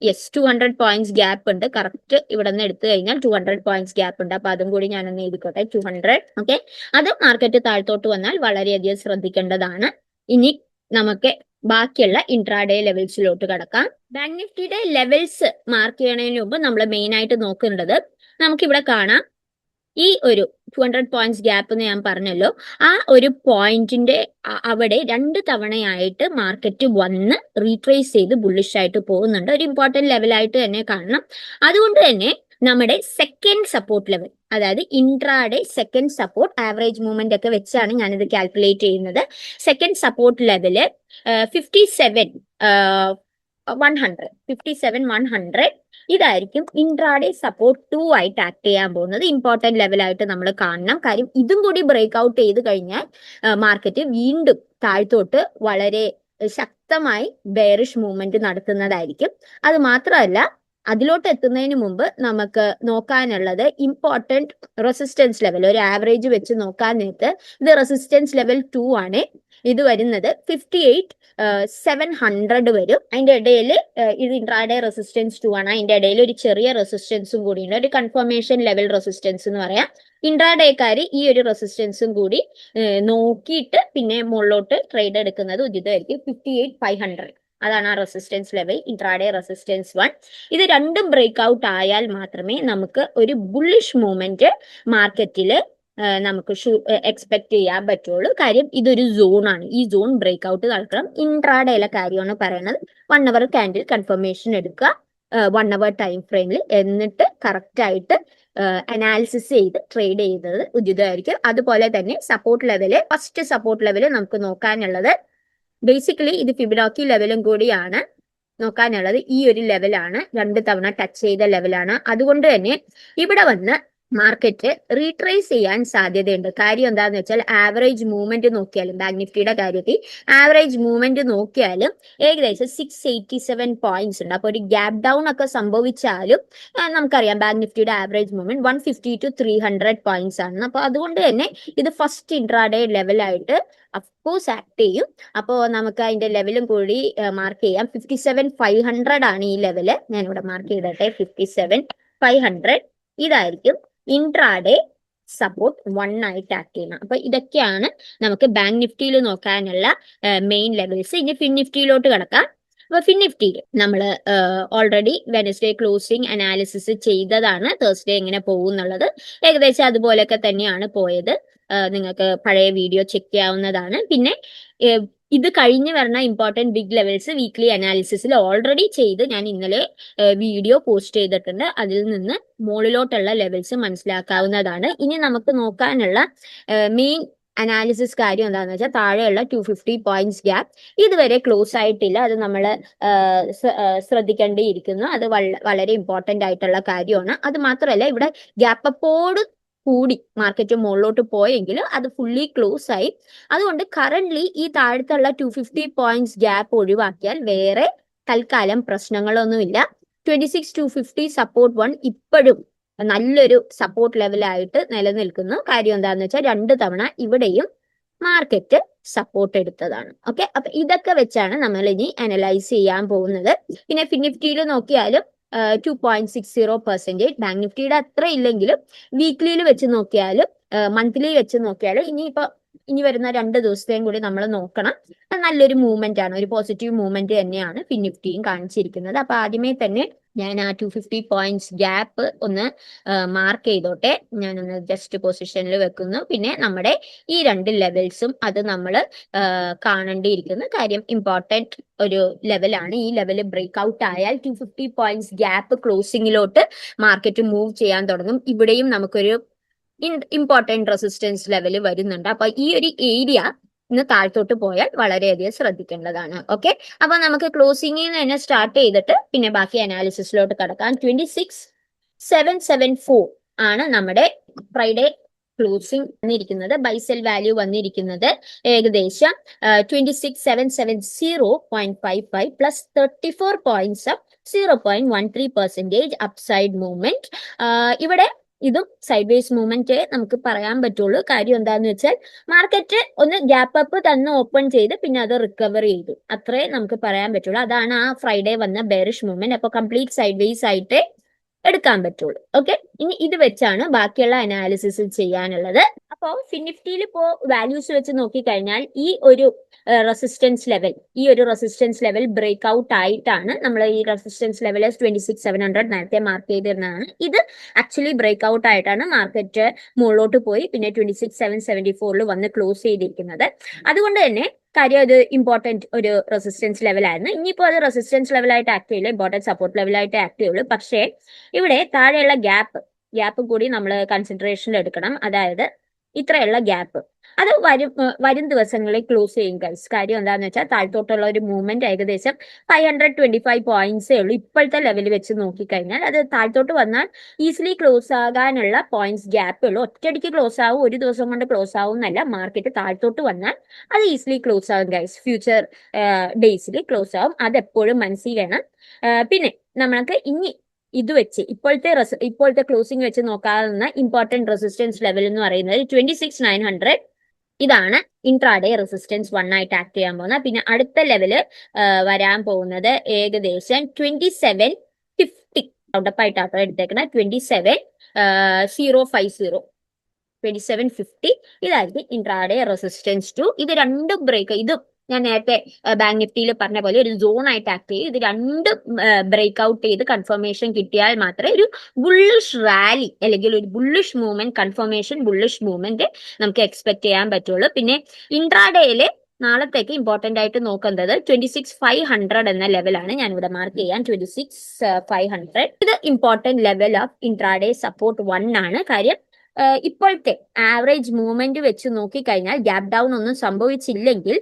യെസ്, 200 പോയിന്റ്സ് ഗ്യാപ്പ് ഉണ്ട്. കറക്റ്റ് ഇവിടെ നിന്ന് എടുത്തു കഴിഞ്ഞാൽ 200 പോയിന്റ്സ് ഗ്യാപ്പ് ഉണ്ട്. അപ്പൊ അതും കൂടി ഞാനൊന്ന് എഴുതിക്കോട്ടെ, 200. ഓക്കെ, അത് മാർക്കറ്റ് താഴ്ത്തോട്ട് വന്നാൽ വളരെയധികം ശ്രദ്ധിക്കേണ്ടതാണ്. ഇനി നമുക്ക് ബാക്കിയുള്ള ഇൻട്രാഡേ ലെവൽസിലോട്ട് കടക്കാം. ബാങ്ക് നിഫ്റ്റിയുടെ ലെവൽസ് മാർക്ക് ചെയ്യണതിന് മുമ്പ് നമ്മൾ മെയിൻ ആയിട്ട് നോക്കേണ്ടത്, നമുക്കിവിടെ കാണാം ഈ ഒരു 200 പോയിന്റ്സ് ഗ്യാപ്പ് എന്ന് ഞാൻ പറഞ്ഞല്ലോ, ആ ഒരു പോയിന്റിന്റെ അവിടെ 2 തവണയായിട്ട് മാർക്കറ്റ് വന്ന് റീട്രേസ് ചെയ്ത് ബുള്ളിഷ് ആയിട്ട് പോകുന്നുണ്ട്. ഒരു ഇമ്പോർട്ടന്റ് ലെവലായിട്ട് തന്നെ കാണണം. അതുകൊണ്ട് തന്നെ നമ്മുടെ സെക്കൻഡ് സപ്പോർട്ട് ലെവൽ, അതായത് intraday second support average movement ഒക്കെ വെച്ചാണ് ഞാനിത് കാൽക്കുലേറ്റ് ചെയ്യുന്നത്. സെക്കൻഡ് സപ്പോർട്ട് ലെവല് 57,100 ഇതായിരിക്കും ഇൻട്രാഡേ സപ്പോർട്ട് 2 ആയിട്ട് ആക്ട് ചെയ്യാൻ പോകുന്നത്. ഇമ്പോർട്ടന്റ് ലെവലായിട്ട് നമ്മൾ കാണണം. കാര്യം ഇതും കൂടി ബ്രേക്ക് ഔട്ട് ചെയ്ത് കഴിഞ്ഞാൽ മാർക്കറ്റ് വീണ്ടും താഴ്ത്തോട്ട് വളരെ ശക്തമായി ബെയറിഷ് മൂവ്മെന്റ് നടത്തുന്നതായിരിക്കും. അത് മാത്രമല്ല, അതിലോട്ട് എത്തുന്നതിന് മുമ്പ് നമുക്ക് നോക്കാനുള്ളത് ഇമ്പോർട്ടന്റ് റെസിസ്റ്റൻസ് ലെവൽ. ഒരു ആവറേജ് വെച്ച് നോക്കാൻ നേരത്ത് ഇത് റെസിസ്റ്റൻസ് ലെവൽ 2 ആണ്. ഇത് വരുന്നത് 58,700 വരും. അതിന്റെ ഇടയിൽ ഇത് ഇൻട്രാഡേ റെസിസ്റ്റൻസ് 2 ആണ്. അതിന്റെ ഇടയിൽ ഒരു ചെറിയ റെസിസ്റ്റൻസും കൂടിയുണ്ട്, ഒരു കൺഫർമേഷൻ ലെവൽ റെസിസ്റ്റൻസ് എന്ന് പറയാം. ഇൻട്രാഡേക്കാര് ഈ ഒരു റെസിസ്റ്റൻസും കൂടി നോക്കിയിട്ട് പിന്നെ മുകളിലോട്ട് ട്രേഡ് എടുക്കുന്നത് ഉചിതമായിരിക്കും. 58,500 അതാണ് ആ റെസിസ്റ്റൻസ് ലെവൽ, ഇൻട്രാഡേ റെസിസ്റ്റൻസ് 1. ഇത് രണ്ടും ബ്രേക്ക് ഔട്ട് ആയാൽ മാത്രമേ നമുക്ക് ഒരു ബുള്ളിഷ് മൂവ്മെന്റ് മാർക്കറ്റിൽ നമുക്ക് എക്സ്പെക്ട് ചെയ്യാൻ പറ്റുള്ളൂ. കാര്യം ഇതൊരു സോണാണ്. ഈ സോൺ ബ്രേക്ക് ഔട്ട് നടക്കണം. ഇൻട്രാഡേയിലെ കാര്യമാണ് പറയുന്നത്. 1 അവർ ക്യാൻഡിൽ കൺഫർമേഷൻ എടുക്കുക 1 അവർ ടൈം ഫ്രെയിമിൽ, എന്നിട്ട് കറക്റ്റ് ആയിട്ട് അനാലിസിസ് ചെയ്ത് ട്രേഡ് ചെയ്യുന്നത് ഉചിതമായിരിക്കും. അതുപോലെ തന്നെ support level, first support level നമുക്ക് നോക്കാനുള്ളത് ബേസിക്കലി ഇത് ഫിബൊനാച്ചി ലെവലും കൂടിയാണ് നോക്കാനുള്ളത്. ഈ ഒരു ലെവലാണ് 2 തവണ ടച്ച് ചെയ്ത ലെവലാണ്. അതുകൊണ്ട് തന്നെ ഇവിടെ വന്ന് മാർക്കറ്റ് റീട്രേസ് ചെയ്യാൻ സാധ്യതയുണ്ട്. കാര്യം എന്താന്ന് വെച്ചാൽ ആവറേജ് മൂവ്മെന്റ് നോക്കിയാലും, ബാങ്ക് നിഫ്റ്റിയുടെ കാര്യത്തിൽ ആവറേജ് മൂവ്മെന്റ് നോക്കിയാലും ഏകദേശം 687 പോയിന്റ്സ് ഉണ്ട്. അപ്പൊ ഒരു ഗ്യാപ് ഡൗൺ ഒക്കെ സംഭവിച്ചാലും നമുക്കറിയാം ബാങ്ക് നിഫ്റ്റിയുടെ ആവറേജ് മൂവ്മെന്റ് 150 to 300 പോയിന്റ്സ് ആണ്. അപ്പൊ അതുകൊണ്ട് തന്നെ ഇത് ഫസ്റ്റ് ഇൻട്രാഡേ ലെവലായിട്ട് അഫ്കോഴ്സ് ആക്ട് ചെയ്യും. അപ്പോൾ നമുക്ക് അതിന്റെ ലെവലും കൂടി മാർക്ക് ചെയ്യാം. 57,500 ആണ് ഈ ലെവല്. ഞാനിവിടെ മാർക്ക് ചെയ്തട്ടെ, 57,500 ഇതായിരിക്കും ഇൻട്രാഡേ സപ്പോർട്ട് 1 ആയിട്ട് ആക്ട് ചെയ്യണം. അപ്പൊ ഇതൊക്കെയാണ് നമുക്ക് ബാങ്ക് നിഫ്റ്റിയിൽ നോക്കാനുള്ള മെയിൻ ലെവൽസ്. ഇനി ഫിൻ നിഫ്റ്റിയിലോട്ട് കിടക്കാം. അപ്പൊ ഫിൻ നിഫ്റ്റിയിൽ നമ്മൾ ഓൾറെഡി വെനസ്ഡേ ക്ലോസിംഗ് അനാലിസിസ് ചെയ്തതാണ്. തേഴ്സ്ഡേ എങ്ങനെ പോകും എന്നുള്ളത് ഏകദേശം അതുപോലെയൊക്കെ തന്നെയാണ് പോയത്. നിങ്ങൾക്ക് പഴയ വീഡിയോ ചെക്ക് ചെയ്യാവുന്നതാണ്. പിന്നെ ഇത് കഴിഞ്ഞ് വരുന്ന ഇമ്പോർട്ടന്റ് ബിഗ് ലെവൽസ് വീക്ക്ലി അനാലിസിസിൽ ഓൾറെഡി ചെയ്ത് ഞാൻ ഇന്നലെ വീഡിയോ പോസ്റ്റ് ചെയ്തിട്ടുണ്ട്. അതിൽ നിന്ന് മുകളിലോട്ടുള്ള ലെവൽസ് മനസ്സിലാക്കാവുന്നതാണ്. ഇനി നമുക്ക് നോക്കാനുള്ള മെയിൻ അനാലിസിസ് കാര്യം എന്താണെന്ന് വെച്ചാൽ താഴെയുള്ള 250 പോയിന്റ്സ് ഗ്യാപ്പ് ഇതുവരെ ക്ലോസ് ആയിട്ടില്ല. അത് നമ്മൾ ശ്രദ്ധിക്കേണ്ടിയിരിക്കുന്നു. അത് വളരെ ഇമ്പോർട്ടന്റ് ആയിട്ടുള്ള കാര്യമാണ്. അത് മാത്രമല്ല ഇവിടെ ഗ്യാപ്പ് അപ്പോട് കൂടി മാർക്കറ്റ് മുകളിലോട്ട് പോയെങ്കിൽ അത് ഫുള്ളി ക്ലോസ് ആയി. അതുകൊണ്ട് കറന്റ്ലി ഈ താഴത്തുള്ള 250 പോയിന്റ്സ് ഗ്യാപ്പ് ഒഴിവാക്കിയാൽ വേറെ തൽക്കാലം പ്രശ്നങ്ങളൊന്നുമില്ല. 26,250 സപ്പോർട്ട് 1 ഇപ്പോഴും നല്ലൊരു സപ്പോർട്ട് ലെവലായിട്ട് നിലനിൽക്കുന്നു. കാര്യം എന്താണെന്ന് വെച്ചാൽ 2 തവണ ഇവിടെയും മാർക്കറ്റ് സപ്പോർട്ട് എടുത്തതാണ്. ഓക്കെ, അപ്പൊ ഇതൊക്കെ വെച്ചാണ് നമ്മൾ ഇനി അനലൈസ് ചെയ്യാൻ പോകുന്നത്. പിന്നെ ഫിനിഫ്റ്റിയിൽ നോക്കിയാലും 2.60%, ബാങ്ക് നിഫ്റ്റിയുടെ അത്ര ഇല്ലെങ്കിലും വീക്ക്ലിയിൽ വെച്ച് നോക്കിയാലും മന്ത്ലി വെച്ച് നോക്കിയാലും ഇനി വരുന്ന 2 ദിവസത്തെയും കൂടി നമ്മൾ നോക്കണം. നല്ലൊരു മൂവ്മെന്റ് ആണ്, ഒരു പോസിറ്റീവ് മൂവ്മെന്റ് തന്നെയാണ് ഫിനിഫ്റ്റിയും കാണിച്ചിരിക്കുന്നത്. അപ്പൊ ആദ്യമേ തന്നെ ഞാൻ ആ 250 പോയിന്റ്സ് ഗ്യാപ്പ് ഒന്ന് മാർക്ക് ചെയ്തോട്ടെ. ഞാനൊന്ന് ജസ്റ്റ് പൊസിഷനിൽ വെക്കുന്നു. പിന്നെ നമ്മുടെ ഈ 2 ലെവൽസും അത് നമ്മൾ കാണേണ്ടിയിരിക്കുന്നു. കാര്യം ഇമ്പോർട്ടന്റ് ഒരു ലെവലാണ്. ഈ ലെവൽ ബ്രേക്ക് ഔട്ട് ആയാൽ 250 പോയിന്റ്സ് ഗ്യാപ്പ് ക്ലോസിംഗിലോട്ട് മാർക്കറ്റ് മൂവ് ചെയ്യാൻ തുടങ്ങും. ഇവിടെയും നമുക്കൊരു ഇമ്പോർട്ടന്റ് റെസിസ്റ്റൻസ് ലെവൽ വരുന്നുണ്ട്. അപ്പൊ ഈ ഒരു ഏരിയ ഇന്ന് താഴത്തോട്ട് പോയാൽ വളരെയധികം ശ്രദ്ധിക്കേണ്ടതാണ്. ഓക്കെ, അപ്പൊ നമുക്ക് ക്ലോസിംഗിൽ നിന്ന് തന്നെ സ്റ്റാർട്ട് ചെയ്തിട്ട് പിന്നെ ബാക്കി അനാലിസിസിലോട്ട് കടക്കാം. 26,774 ആണ് നമ്മുടെ ഫ്രൈഡേ ക്ലോസിംഗ് വന്നിരിക്കുന്നത്. ബൈസെൽ വാല്യൂ വന്നിരിക്കുന്നത് ഏകദേശം 26,770.55 plus 34 points of 0.13% upside movement. ഇവിടെ ഇതും സൈഡ് വേസ് മൂവ്മെന്റ് നമുക്ക് പറയാൻ പറ്റുള്ളൂ. കാര്യം എന്താന്ന് വെച്ചാൽ മാർക്കറ്റ് ഒന്ന് ഗ്യാപ്പ് അപ്പ് തന്നെ ഓപ്പൺ ചെയ്ത് പിന്നെ അത് റിക്കവർ ചെയ്തു, അത്രേ നമുക്ക് പറയാൻ പറ്റുള്ളൂ. അതാണ് ആ ഫ്രൈഡേ വന്ന ബെയറിഷ് മൂവ്മെന്റ്. അപ്പൊ കംപ്ലീറ്റ് സൈഡ് വേസ് ആയിട്ട് എടുക്കാൻ പറ്റുള്ളൂ. ഓക്കെ, ഇനി ഇത് വെച്ചാണ് ബാക്കിയുള്ള അനാലിസിസ് ചെയ്യാനുള്ളത്. അപ്പോൾ ഫിനിഫ്റ്റിയിൽ ഇപ്പോ വാല്യൂസ് വെച്ച് നോക്കിക്കഴിഞ്ഞാൽ ഈ ഒരു റെസിസ്റ്റൻസ് ലെവൽ ബ്രേക്ക് ഔട്ട് ആയിട്ടാണ് നമ്മൾ ഈ റെസിസ്റ്റൻസ് ലെവൽ 26,700 നേരത്തെ മാർക്ക് ചെയ്തിരുന്നതാണ്. ഇത് ആക്ച്വലി ബ്രേക്ക് ഔട്ട് ആയിട്ടാണ് മാർക്കറ്റ് മുകളിലോട്ട് പോയി പിന്നെ 26,774 വന്ന് ക്ലോസ് ചെയ്തിരിക്കുന്നത്. അതുകൊണ്ട് തന്നെ കാര്യം അത് ഇമ്പോർട്ടന്റ് ഒരു റെസിസ്റ്റൻസ് ലെവലായിരുന്നു. ഇനിയിപ്പോൾ അത് റെസിസ്റ്റൻസ് ലെവലായിട്ട് ആക്ട് ചെയ്യില്ല, ഇമ്പോർട്ടന്റ് സപ്പോർട്ട് ലെവലായിട്ട് ആക്ട് ചെയ്യുള്ളൂ. പക്ഷേ ഇവിടെ താഴെയുള്ള ഗ്യാപ്പ് കൂടി നമ്മൾ കൺസിഡറേഷനിൽ എടുക്കണം. അതായത് ഇത്രയുള്ള ഗ്യാപ്പ് അത് വരും ദിവസങ്ങളിൽ ക്ലോസ് ചെയ്യും ഗൈസ്. കാര്യം എന്താണെന്ന് വെച്ചാൽ താഴത്തോട്ടുള്ള ഒരു മൂവ്മെന്റ് ഏകദേശം 525 പോയിന്റ്സേ ഉള്ളൂ ഇപ്പോഴത്തെ ലെവൽ വെച്ച് നോക്കിക്കഴിഞ്ഞാൽ. അത് താഴത്തോട്ട് വന്നാൽ ഈസിലി ക്ലോസ് ആകാനുള്ള പോയിന്റ്സ് ഗ്യാപ്പേ ഉള്ളൂ. ഒറ്റയടിക്ക് ക്ലോസ് ആവും, ഒരു ദിവസം കൊണ്ട് ക്ലോസ് ആവും എന്നല്ല. മാർക്കറ്റ് താഴത്തോട്ട് വന്നാൽ അത് ഈസിലി ക്ലോസ് ആവും ഗൈസ്. ഫ്യൂച്ചർ ഡേയ്സിൽ ക്ലോസ് ആവും, അതെപ്പോഴും മനസ്സിൽ വേണം. പിന്നെ നമ്മൾക്ക് ഇനി ഇത് വെച്ച് ഇപ്പോഴത്തെ ക്ലോസിംഗ് വെച്ച് നോക്കാവുന്ന ഇമ്പോർട്ടന്റ് റെസിസ്റ്റൻസ് ലെവൽ എന്ന് പറയുന്നത് 26,900. ഇതാണ് ഇൻട്രാഡേ റെസിസ്റ്റൻസ് 1 ആയിട്ട് ആക്ട് ചെയ്യാൻ പോകുന്നത്. പിന്നെ അടുത്ത ലെവല് വരാൻ പോകുന്നത് ഏകദേശം 2750 റൗണ്ടപ്പായിട്ടാട്ടോ എടുത്തേക്കുന്നത്. 27,050 ഇതായിരിക്കും ഇൻട്രാഡേ റെസിസ്റ്റൻസ് 2. ഇത് രണ്ടും ബ്രേക്ക്, ഇത് ഞാൻ നേരത്തെ ബാങ്ക് നിഫ്റ്റിയിൽ പറഞ്ഞ പോലെ ഒരു സോൺ ആയിട്ട് ആക്ട് ചെയ്യും. ഇത് രണ്ടും ബ്രേക്ക് ഔട്ട് ചെയ്ത് കൺഫർമേഷൻ കിട്ടിയാൽ മാത്രമേ ഒരു ബുള്ളിഷ് റാലി അല്ലെങ്കിൽ ഒരു bullish movement, confirmation bullish movement നമുക്ക് എക്സ്പെക്ട് ചെയ്യാൻ പറ്റുള്ളൂ. പിന്നെ ഇൻട്രാഡേയില് നാളത്തേക്ക് ഇമ്പോർട്ടന്റ് ആയിട്ട് നോക്കുന്നത് 26,500 എന്ന ലെവലാണ്. ഞാൻ ഇവിടെ മാർക്ക് ചെയ്യാൻ 26,500. ഇത് important level of intraday support 1 ആണ്. കാര്യം ഇപ്പോഴത്തെ ആവറേജ് മൂവ്മെന്റ് വെച്ച് നോക്കിക്കഴിഞ്ഞാൽ ഗ്യാപ് ഡൗൺ ഒന്നും സംഭവിച്ചില്ലെങ്കിൽ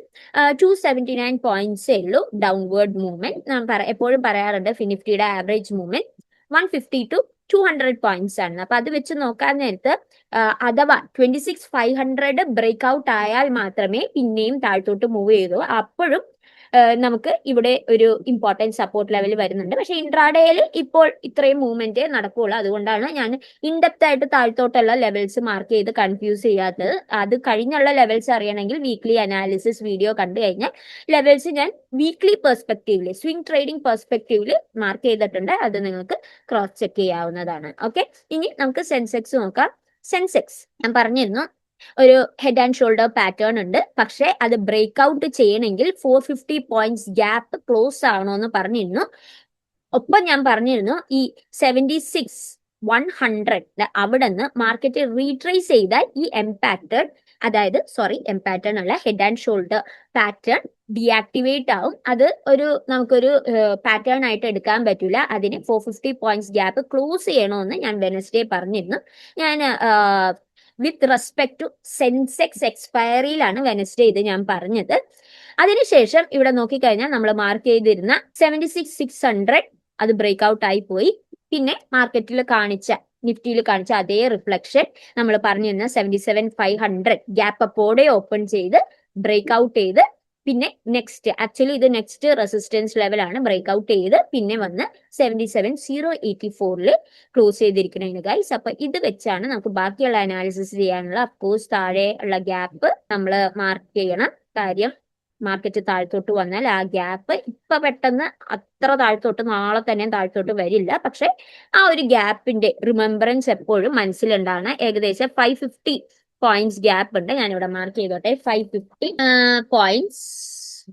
279 പോയിന്റ്സേ ഉള്ളൂ ഡൗൺവേർഡ് മൂവ്മെന്റ്. ഞാൻ എപ്പോഴും പറയാറുണ്ട് ഫിനിഫ്റ്റിയുടെ ആവറേജ് മൂവ്മെന്റ് 150 to 200 പോയിന്റ്സ് ആണ്. അപ്പൊ അത് വെച്ച് നോക്കാൻ നേരത്ത് അഥവാ 26,500 ബ്രേക്ക് ഔട്ട് ആയാൽ മാത്രമേ പിന്നെയും താഴത്തോട്ട് മൂവ് ചെയ്തൂ. അപ്പോഴും നമുക്ക് ഇവിടെ ഒരു ഇമ്പോർട്ടൻറ്റ് സപ്പോർട്ട് ലെവൽ വരുന്നുണ്ട്. പക്ഷെ ഇൻട്രാഡേയിൽ ഇപ്പോൾ ഇത്രയും മൂവ്മെന്റ് നടക്കുകയുള്ളൂ. അതുകൊണ്ടാണ് ഞാൻ ഇൻഡെപ്ത് ആയിട്ട് താഴത്തോട്ടുള്ള ലെവൽസ് മാർക്ക് ചെയ്ത് കൺഫ്യൂസ് ചെയ്യാത്തത്. അത് കഴിഞ്ഞുള്ള ലെവൽസ് അറിയണമെങ്കിൽ വീക്ക്ലി അനാലിസിസ് വീഡിയോ കണ്ടു കഴിഞ്ഞാൽ ലെവൽസ് ഞാൻ വീക്ക്ലി പെർസ്പെക്റ്റീവില് സ്വിംഗ് ട്രേഡിംഗ് പെർസ്പെക്റ്റീവില് മാർക്ക് ചെയ്തിട്ടുണ്ട്. അത് നിങ്ങൾക്ക് ക്രോസ് ചെക്ക് ചെയ്യാവുന്നതാണ്. ഓക്കെ, ഇനി നമുക്ക് സെൻസെക്സ് നോക്കാം. സെൻസെക്സ് ഞാൻ പറഞ്ഞിരുന്നു ഒരു ഹെഡ് ആൻഡ് ഷോൾഡർ പാറ്റേൺ ഉണ്ട്. പക്ഷെ അത് ബ്രേക്ക് ഔട്ട് ചെയ്യണമെങ്കിൽ 450 പോയിന്റ്സ് ഗ്യാപ്പ് ക്ലോസ് ആവണമെന്ന് പറഞ്ഞിരുന്നു. ഒപ്പം ഞാൻ പറഞ്ഞിരുന്നു ഈ 76,100 അവിടെ നിന്ന് മാർക്കറ്റ് റീട്രേസ് ചെയ്താൽ ഈ എംപാറ്റേൺ അല്ല head and shoulder pattern deactivate ആവും. അത് നമുക്കൊരു പാറ്റേൺ ആയിട്ട് എടുക്കാൻ പറ്റില്ല. അതിന് 450 പോയിന്റ്സ് ഗ്യാപ്പ് ക്ലോസ് ചെയ്യണമെന്ന് ഞാൻ വെനസ്ഡേ പറഞ്ഞിരുന്നു. ഞാൻ വിത്ത് റെസ്പെക്ട് ടു സെൻസെക്സ് എക്സ്പയറിയിലാണ് വെനസ്ഡേ ഇത് ഞാൻ പറഞ്ഞത്. അതിനുശേഷം ഇവിടെ നോക്കിക്കഴിഞ്ഞാൽ നമ്മൾ മാർക്ക് ചെയ്തിരുന്ന 76,600 അത് ബ്രേക്ക് ഔട്ട് ആയി പോയി. പിന്നെ മാർക്കറ്റിൽ കാണിച്ച നിഫ്റ്റിയിൽ കാണിച്ച അതേ റിഫ്ലക്ഷൻ നമ്മൾ പറഞ്ഞിരുന്ന 77,500 ഗ്യാപ്പ് അപ്പോടെ ഓപ്പൺ ചെയ്ത് ബ്രേക്ക് ഔട്ട് ചെയ്ത് പിന്നെ നെക്സ്റ്റ് ആക്ച്വലി ഇത് നെക്സ്റ്റ് റെസിസ്റ്റൻസ് ലെവലാണ് ബ്രേക്ക് ഔട്ട് ചെയ്ത് പിന്നെ വന്ന് 77,084 ക്ലോസ് ചെയ്തിരിക്കണേന് ഗൈസ്. അപ്പൊ ഇത് വെച്ചാണ് നമുക്ക് ബാക്കിയുള്ള അനാലിസിസ് ചെയ്യാനുള്ള. അഫ്കോഴ്സ് താഴെ ഉള്ള ഗ്യാപ്പ് നമ്മൾ മാർക്ക് ചെയ്യണം. കാര്യം മാർക്കറ്റ് താഴ്ത്തോട്ട് വന്നാൽ ആ ഗ്യാപ്പ് ഇപ്പൊ പെട്ടെന്ന് അത്ര താഴ്ത്തോട്ട് നാളെ തന്നെ താഴ്ത്തോട്ട് വരില്ല. പക്ഷെ ആ ഒരു ഗ്യാപ്പിന്റെ റിമെമ്പറൻസ് എപ്പോഴും മനസ്സിലുണ്ടാണ്. ഏകദേശം 550 പോയിന്റ്സ് ഗ്യാപ്പ് ഉണ്ട്. ഞാനിവിടെ മാർക്ക് ചെയ്തോട്ടെ 550 പോയിന്റ്സ്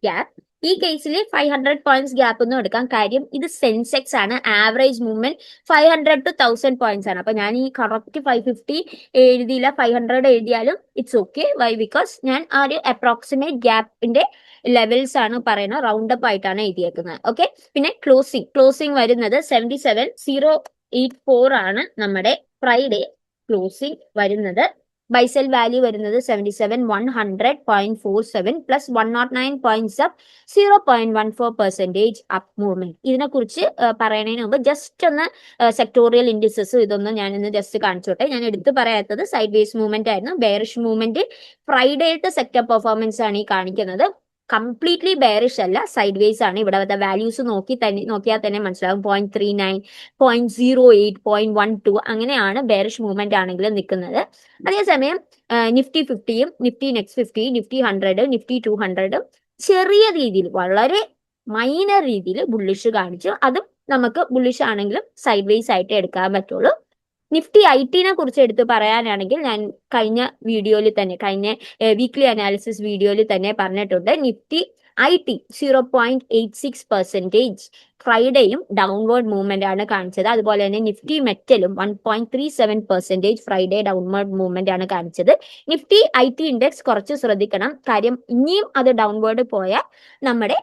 ഗ്യാപ്പ്. ഈ കേസിൽ 500 പോയിന്റ്സ് ഗ്യാപ്പ് ഒന്നും എടുക്കാൻ കാര്യം ഇത് സെൻസെക്സ് ആണ്. ആവറേജ് മൂവ്മെന്റ് 500 to 1000 പോയിന്റ്സ് ആണ്. അപ്പൊ ഞാൻ ഈ കറക്റ്റ് 550 എഴുതിയില്ല, 500 എഴുതിയാലും ഇറ്റ്സ് ഓക്കെ. വൈ? ബിക്കോസ് ഞാൻ ആ ഒരു അപ്രോക്സിമേറ്റ് ഗ്യാപ്പിന്റെ ലെവൽസ് ആണ് പറയുന്നത്, റൗണ്ട് അപ്പ് ആയിട്ടാണ് എഴുതിയേക്കുന്നത്. ഓക്കെ. പിന്നെ ക്ലോസിംഗ് വരുന്നത് 77,084 ആണ് നമ്മുടെ ഫ്രൈഡേ ക്ലോസിംഗ് വരുന്നത്. ബൈസെൽ വാല്യൂ വരുന്നത് 77,100.47 plus 109 points up 0.14% up movement. ഇതിനെ കുറിച്ച് പറയുന്നതിന് മുമ്പ് ജസ്റ്റ് ഒന്ന് സെക്ടോറിയൽ ഇൻഡിസസ് ഇതൊന്നും ഞാനിന്ന് ജസ്റ്റ് കാണിച്ചോട്ടെ. ഞാൻ എടുത്തു പറയാത്തത് സൈഡ് വേസ് മൂവ്മെന്റ് ആയിരുന്നു. ബെയറിഷ് മൂവ്മെന്റ് ഫ്രൈഡേത്തെ സെക്ടർ പെർഫോമൻസ് ആണ് ഈ കാണിക്കുന്നത്. കംപ്ലീറ്റ്ലി ബെയറിഷ് അല്ല, സൈഡ് വേസ് ആണ്. ഇവിടെ വാല്യൂസ് നോക്കിയാൽ തന്നെ മനസ്സിലാവും. 0.39, 0.08, 0.12 അങ്ങനെയാണ് ബെയറിഷ് മൂവ്മെന്റ് ആണെങ്കിൽ നിൽക്കുന്നത്. അതേസമയം നിഫ്റ്റി 50യും നിഫ്റ്റി നെക്സ്റ്റ് 50, നിഫ്റ്റി 100, നിഫ്റ്റി 200 ചെറിയ രീതിയിൽ വളരെ മൈനർ രീതിയിൽ ബുള്ളിഷ് കാണിച്ചു. അതും നമുക്ക് ബുള്ളിഷ് ആണെങ്കിലും സൈഡ് വേസ് ആയിട്ട് എടുക്കാൻ പറ്റുള്ളൂ. നിഫ്റ്റി ഐടിനെ കുറിച്ച് എടുത്ത് പറയാനാണെങ്കിൽ ഞാൻ കഴിഞ്ഞ വീക്ക്ലി അനാലിസിസ് വീഡിയോയിൽ തന്നെ പറഞ്ഞിട്ടുണ്ട്. നിഫ്റ്റി ഐടി 0.86% ഫ്രൈഡേയും ഡൗൺവേർഡ് മൂവ്മെന്റ് ആണ് കാണിച്ചത്. അതുപോലെ തന്നെ നിഫ്റ്റി മെറ്റലും 1.37% ഫ്രൈഡേ ഡൗൺവേർഡ് മൂവ്മെന്റ് ആണ് കാണിച്ചത്. നിഫ്റ്റി ഐടി ഇൻഡെക്സ് കുറച്ച് ശ്രദ്ധിക്കണം. കാര്യം ഇനിയും അത് ഡൗൺവേർഡ് പോയാൽ നമ്മുടെ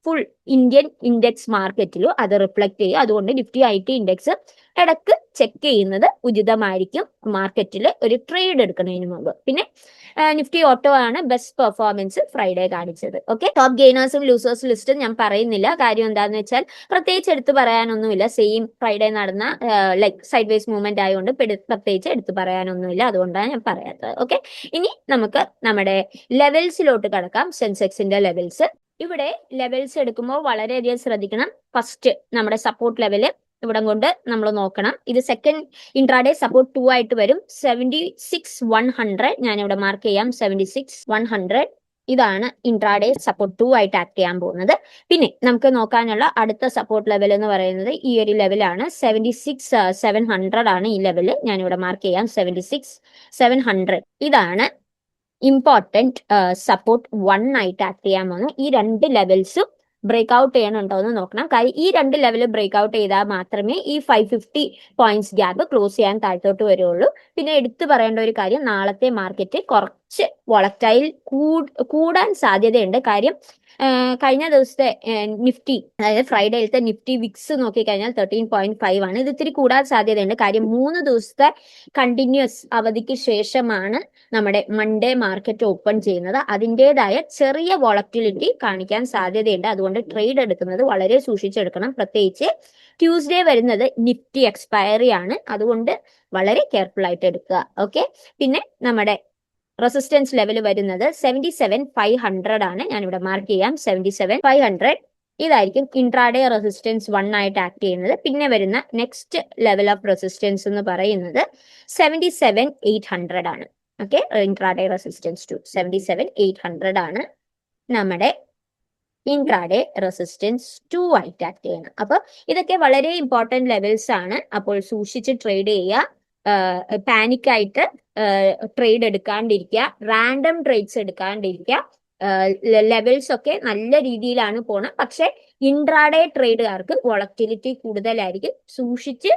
ഫുൾ ഇന്ത്യൻ ഇൻഡെക്സ് മാർക്കറ്റിലും അത് റിഫ്ലക്ട് ചെയ്യും. അതുകൊണ്ട് നിഫ്റ്റി ഐടി ഇൻഡെക്സ് ഇടക്ക് ചെക്ക് ചെയ്യുന്നത് ഉചിതമായിരിക്കും മാർക്കറ്റിൽ ഒരു ട്രേഡ് എടുക്കുന്നതിന് മുമ്പ്. പിന്നെ നിഫ്റ്റി ഓട്ടോ ആണ് ബെസ്റ്റ് പെർഫോമൻസ് ഫ്രൈഡേ കാണിച്ചത്. ഓക്കെ. ടോപ്പ് ഗെയിനേഴ്സും ലൂസേഴ്സും ലിസ്റ്റ് ഞാൻ പറയുന്നില്ല. കാര്യം എന്താണെന്ന് വെച്ചാൽ പ്രത്യേകിച്ച് എടുത്തു പറയാനൊന്നുമില്ല. സെയിം ഫ്രൈഡേ നടന്ന ലൈക്ക് സൈഡ് വേസ് മൂവ്മെന്റ് ആയതുകൊണ്ട് പ്രത്യേകിച്ച് എടുത്തു പറയാനൊന്നുമില്ല. അതുകൊണ്ടാണ് ഞാൻ പറയാത്തത്. ഓക്കെ. ഇനി നമുക്ക് നമ്മുടെ ലെവൽസിലോട്ട് കടക്കാം. സെൻസെക്സിന്റെ ലെവൽസ്. ഇവിടെ ലെവൽസ് എടുക്കുമ്പോൾ വളരെയധികം ശ്രദ്ധിക്കണം. ഫസ്റ്റ് നമ്മുടെ സപ്പോർട്ട് ലെവല് ഇവിടം കൊണ്ട് നമ്മൾ നോക്കണം. ഇത് സെക്കൻഡ് ഇൻട്രാഡേ സപ്പോർട്ട് 2 ആയിട്ട് വരും. 76,100 ഞാനിവിടെ മാർക്ക് ചെയ്യാം. 76,100 ഇതാണ് ഇൻട്രാഡേ സപ്പോർട്ട് 2 ആയിട്ട് ആക്ട് ചെയ്യാൻ പോകുന്നത്. പിന്നെ നമുക്ക് നോക്കാനുള്ള അടുത്ത സപ്പോർട്ട് ലെവൽ എന്ന് പറയുന്നത് ഈ ഒരു ലെവലാണ്. 76,700 ആണ് ഈ ലെവല്. ഞാനിവിടെ മാർക്ക് ചെയ്യാം. 76,700 ഇതാണ് ഇമ്പോർട്ടന്റ് സപ്പോർട്ട് 1 ആയിട്ട് ആക്ട് ചെയ്യാൻ പോകുന്നത്. ഈ രണ്ട് ലെവൽസും ബ്രേക്ക് ഔട്ട് ചെയ്യണുണ്ടോ എന്ന് നോക്കണം. കാര്യം ഈ രണ്ട് ലെവൽ ബ്രേക്ക് ഔട്ട് ചെയ്താൽ മാത്രമേ ഈ 550 പോയിന്റ്സ് ഗ്യാപ്പ് ക്ലോസ് ചെയ്യാൻ താഴ്ത്തോട്ട് വരുള്ളൂ. പിന്നെ എടുത്തു പറയേണ്ട ഒരു കാര്യം, നാളത്തെ മാർക്കറ്റ് കുറച്ച് വോളറ്റൈൽ കൂടാൻ സാധ്യതയുണ്ട്. കാര്യം കഴിഞ്ഞ ദിവസത്തെ നിഫ്റ്റി, അതായത് ഫ്രൈഡേയിലത്തെ നിഫ്റ്റി വിക്സ് നോക്കിക്കഴിഞ്ഞാൽ 13.5 ആണ്. ഇത് ഇത്തിരി കൂടാൻ സാധ്യതയുണ്ട്. കാര്യം 3 ദിവസത്തെ കണ്ടിന്യൂസ് അവധിക്ക് ശേഷമാണ് നമ്മുടെ മൺഡേ മാർക്കറ്റ് ഓപ്പൺ ചെയ്യുന്നത്. അതിൻ്റെതായ ചെറിയ വോളറ്റിലിറ്റി കാണിക്കാൻ സാധ്യതയുണ്ട്. അതുകൊണ്ട് ട്രേഡ് എടുക്കുന്നത് വളരെ സൂക്ഷിച്ചെടുക്കണം. പ്രത്യേകിച്ച് ട്യൂസ്ഡേ വരുന്നത് നിഫ്റ്റി എക്സ്പയറി ആണ്. അതുകൊണ്ട് വളരെ കെയർഫുൾ ആയിട്ട് എടുക്കുക. ഓക്കെ. പിന്നെ നമ്മുടെ റെസിസ്റ്റൻസ് ലെവൽ വരുന്നത് 77,500 ആണ്. ഞാനിവിടെ മാർക്ക് ചെയ്യാം. 77,500 ഇതായിരിക്കും ഇൻട്രാഡേ റെസിസ്റ്റൻസ് 1 ആയിട്ട് ആക്ട് ചെയ്യുന്നത്. പിന്നെ വരുന്ന നെക്സ്റ്റ് ലെവൽ ഓഫ് റെസിസ്റ്റൻസ് എന്ന് പറയുന്നത് 77,800 ആണ്. ഓക്കെ. ഇൻട്രാഡേ റെസിസ്റ്റൻസ് 2 77,800 ആണ് നമ്മുടെ ഇൻട്രാഡേ റെസിസ്റ്റൻസ് 2 ആയിട്ട് ആക്ട് ചെയ്യുന്നത്. അപ്പൊ ഇതൊക്കെ വളരെ ഇമ്പോർട്ടന്റ് ലെവൽസ് ആണ്. അപ്പോൾ സൂക്ഷിച്ച് ട്രേഡ് ചെയ്യുക. പാനിക് ആയിട്ട് ട്രേഡ് എടുക്കാണ്ടിരിക്കുക. റാൻഡം ട്രേഡ്സ് എടുക്കാണ്ടിരിക്കുക. ലെവൽസ് ഒക്കെ നല്ല രീതിയിലാണ് പോണത്. പക്ഷെ ഇൻട്രാഡേ ട്രേഡുകാർക്ക് വോളറ്റിലിറ്റി കൂടുതലായിരിക്കും. സൂക്ഷിച്ച്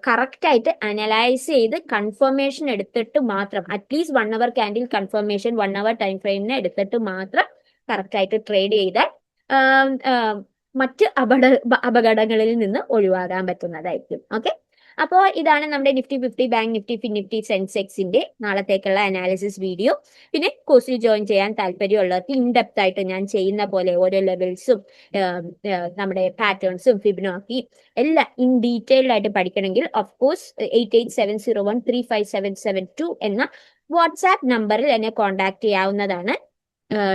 കറക്റ്റ് ആയിട്ട് അനലൈസ് ചെയ്ത് കൺഫർമേഷൻ എടുത്തിട്ട് മാത്രം, അറ്റ്ലീസ്റ്റ് 1 അവർ ക്യാൻഡിൽ കൺഫർമേഷൻ 1 അവർ ടൈം ഫ്രെയിമിനെ എടുത്തിട്ട് മാത്രം കറക്റ്റ് ആയിട്ട് ട്രേഡ് ചെയ്താൽ മറ്റ് അപകടങ്ങളിൽ നിന്ന് ഒഴിവാകാൻ പറ്റുന്നതായിരിക്കും. ഓക്കെ. അപ്പോൾ ഇതാണ് നമ്മുടെ നിഫ്റ്റി 50, ബാങ്ക് നിഫ്റ്റി, ഫിൻ നിഫ്റ്റി, സെൻസെക്സിന്റെ നാളത്തേക്കുള്ള അനാലിസിസ് വീഡിയോ. പിന്നെ കോഴ്സിൽ ജോയിൻ ചെയ്യാൻ താല്പര്യമുള്ളവർക്ക് ഇൻഡെപ്ത് ആയിട്ട് ഞാൻ ചെയ്യുന്ന പോലെ ഓരോ ലെവൽസും നമ്മുടെ പാറ്റേൺസും ഫിബൊനാച്ചി എല്ലാം ഇൻ ഡീറ്റെയിൽഡ് ആയിട്ട് പഠിക്കണമെങ്കിൽ ഓഫ് കോഴ്സ് 8870135772 എന്ന വാട്സാപ്പ് നമ്പറിൽ എന്നെ കോൺടാക്ട് ചെയ്യാവുന്നതാണ്.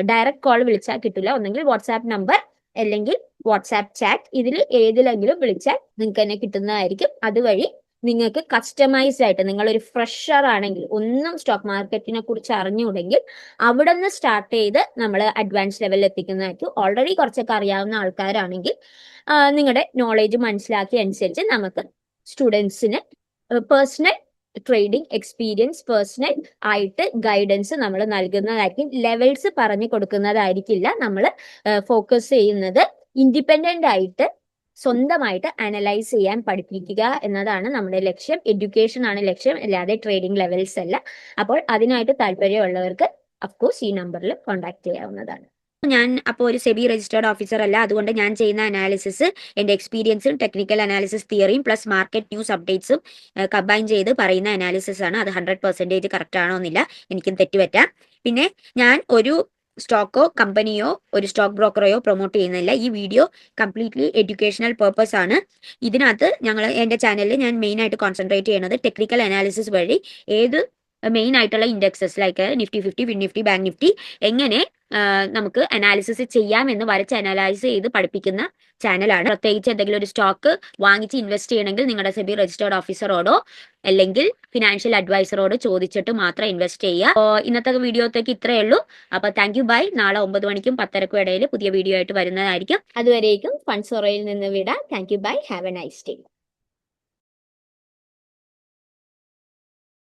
ഡയറക്റ്റ് കോൾ വിളിച്ചാൽ കിട്ടില്ല. ഒന്നെങ്കിൽ വാട്സാപ്പ് നമ്പർ അല്ലെങ്കിൽ വാട്സാപ്പ് ചാറ്റ്, ഇതിൽ ഏതിലെങ്കിലും വിളിച്ചാൽ നിങ്ങൾക്ക് തന്നെ കിട്ടുന്നതായിരിക്കും. അതുവഴി നിങ്ങൾക്ക് കസ്റ്റമൈസ്ഡ് ആയിട്ട്, നിങ്ങളൊരു ഫ്രഷർ ആണെങ്കിൽ, ഒന്നും സ്റ്റോക്ക് മാർക്കറ്റിനെ കുറിച്ച് അറിഞ്ഞുകൂടെങ്കിൽ അവിടെ നിന്ന് സ്റ്റാർട്ട് ചെയ്ത് നമ്മൾ അഡ്വാൻസ് ലെവലിൽ എത്തിക്കുന്നതായിരിക്കും. ഓൾറെഡി കുറച്ചൊക്കെ അറിയാവുന്ന ആൾക്കാരാണെങ്കിൽ നിങ്ങളുടെ നോളേജ് മനസ്സിലാക്കിയ അനുസരിച്ച് നമുക്ക് സ്റ്റുഡൻസിന് പേഴ്സണൽ ട്രേഡിംഗ് എക്സ്പീരിയൻസ് പേഴ്സണൽ ആയിട്ട് ഗൈഡൻസ് നമ്മൾ നൽകുന്നതായിരിക്കും. ലെവൽസ് പറഞ്ഞു കൊടുക്കുന്നതായിരിക്കില്ല. നമ്മൾ ഫോക്കസ് ചെയ്യുന്നത് ഇൻഡിപെൻഡന്റ് ആയിട്ട് സ്വന്തമായിട്ട് അനലൈസ് ചെയ്യാൻ പഠിപ്പിക്കുക എന്നതാണ് നമ്മുടെ ലക്ഷ്യം. എഡ്യൂക്കേഷൻ ആണ് ലക്ഷ്യം, അല്ലാതെ ട്രേഡിംഗ് ലെവൽസ് അല്ല. അപ്പോൾ അതിനായിട്ട് താല്പര്യമുള്ളവർക്ക് അഫ്കോഴ്സ് ഈ നമ്പറിൽ കോൺടാക്ട് ചെയ്യാവുന്നതാണ്. ഞാൻ അപ്പോൾ ഒരു സെബി രജിസ്റ്റേർഡ് ഓഫീസർ അല്ല. അതുകൊണ്ട് ഞാൻ ചെയ്യുന്ന അനാലിസിസ് എൻ്റെ എക്സ്പീരിയൻസും ടെക്നിക്കൽ അനാലിസിസ് തിയറിയും പ്ലസ് മാർക്കറ്റ് ന്യൂസ് അപ്ഡേറ്റ്സും കമ്പൈൻ ചെയ്ത് പറയുന്ന അനാലിസിസ് ആണ്. അത് 100% കറക്റ്റ് ആണോ എന്നില്ല, എനിക്കും തെറ്റുപറ്റാം. പിന്നെ ഞാൻ ഒരു സ്റ്റോക്കോ കമ്പനിയോ ഒരു സ്റ്റോക്ക് ബ്രോക്കറെയോ പ്രൊമോട്ട് ചെയ്യുന്നില്ല. ഈ വീഡിയോ കംപ്ലീറ്റ്ലി എഡ്യൂക്കേഷണൽ പർപ്പസ് ആണ്. ഇതിനകത്ത് എൻ്റെ ചാനലിൽ ഞാൻ മെയിൻ ആയിട്ട് കോൺസെൻട്രേറ്റ് ചെയ്യുന്നത് ടെക്നിക്കൽ അനാലിസിസ് വഴി ഏത് മെയിൻ ആയിട്ടുള്ള indexes like Nifty 50, Fin Nifty, Bank Nifty എങ്ങനെ നമുക്ക് അനാലിസിസ് ചെയ്യാം എന്ന് വരച്ച് അനലൈസ് ചെയ്ത് പഠിപ്പിക്കുന്ന ചാനലാണ്. പ്രത്യേകിച്ച് എന്തെങ്കിലും ഒരു സ്റ്റോക്ക് വാങ്ങിച്ച് ഇൻവെസ്റ്റ് ചെയ്യണമെങ്കിൽ നിങ്ങളുടെ സെബി രജിസ്റ്റേർഡ് ഓഫീസറോടോ അല്ലെങ്കിൽ ഫിനാൻഷ്യൽ അഡ്വൈസറോട് ചോദിച്ചിട്ട് മാത്രം ഇൻവെസ്റ്റ് ചെയ്യുക. ഇന്നത്തെ വീഡിയോത്തേക്ക് ഇത്രയേ ഉള്ളൂ. അപ്പൊ താങ്ക് യു, ബൈ. നാളെ 9 മണിക്കും 10:30ക്കും ഇടയിൽ പുതിയ വീഡിയോ ആയിട്ട് വരുന്നതായിരിക്കും. അതുവരേക്കും ഫണ്ട്സോറയിൽ നിന്ന് വിടാം. Thank you, bye. Have a nice day.